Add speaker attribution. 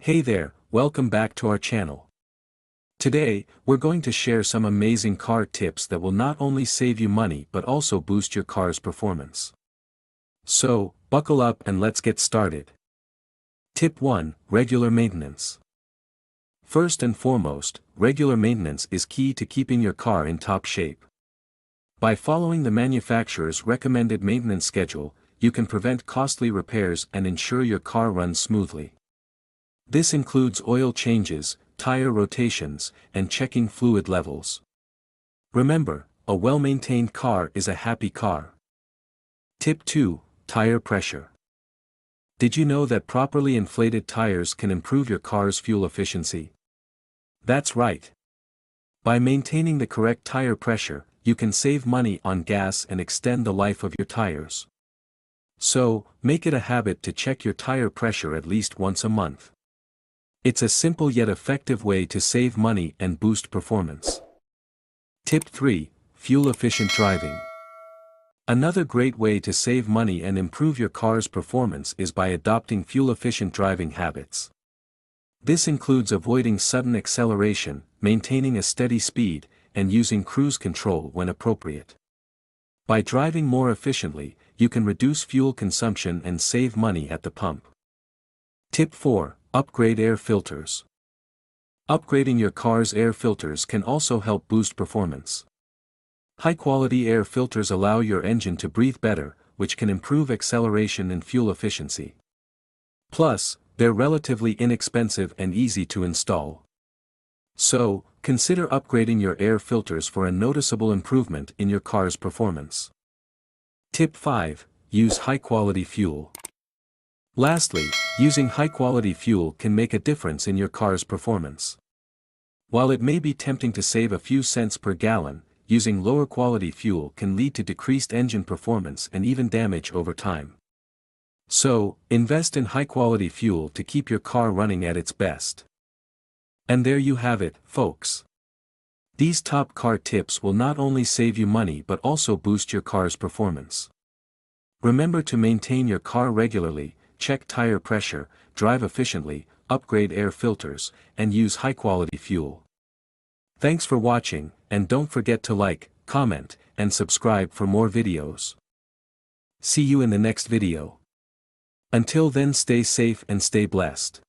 Speaker 1: Hey there, welcome back to our channel. Today, we're going to share some amazing car tips that will not only save you money but also boost your car's performance. So, buckle up and let's get started. Tip 1. Regular maintenance. First and foremost, regular maintenance is key to keeping your car in top shape. By following the manufacturer's recommended maintenance schedule, you can prevent costly repairs and ensure your car runs smoothly. This includes oil changes, tire rotations, and checking fluid levels. Remember, a well-maintained car is a happy car. Tip 2. Tire pressure. Did you know that properly inflated tires can improve your car's fuel efficiency? That's right. By maintaining the correct tire pressure, you can save money on gas and extend the life of your tires. So, make it a habit to check your tire pressure at least once a month. It's a simple yet effective way to save money and boost performance. Tip 3. Fuel-efficient driving. Another great way to save money and improve your car's performance is by adopting fuel-efficient driving habits. This includes avoiding sudden acceleration, maintaining a steady speed, and using cruise control when appropriate. By driving more efficiently, you can reduce fuel consumption and save money at the pump. Tip 4. Upgrade air filters. Upgrading your car's air filters can also help boost performance. High-quality air filters allow your engine to breathe better, which can improve acceleration and fuel efficiency. Plus, they're relatively inexpensive and easy to install. So, consider upgrading your air filters for a noticeable improvement in your car's performance. Tip 5. Use high-quality fuel. Lastly, using high-quality fuel can make a difference in your car's performance. While it may be tempting to save a few cents per gallon, using lower-quality fuel can lead to decreased engine performance and even damage over time. So, invest in high-quality fuel to keep your car running at its best. And there you have it, folks. These top car tips will not only save you money but also boost your car's performance. Remember to maintain your car regularly, check tire pressure, drive efficiently, upgrade air filters, and use high-quality fuel. Thanks for watching, and don't forget to like, comment, and subscribe for more videos. See you in the next video. Until then, stay safe and stay blessed.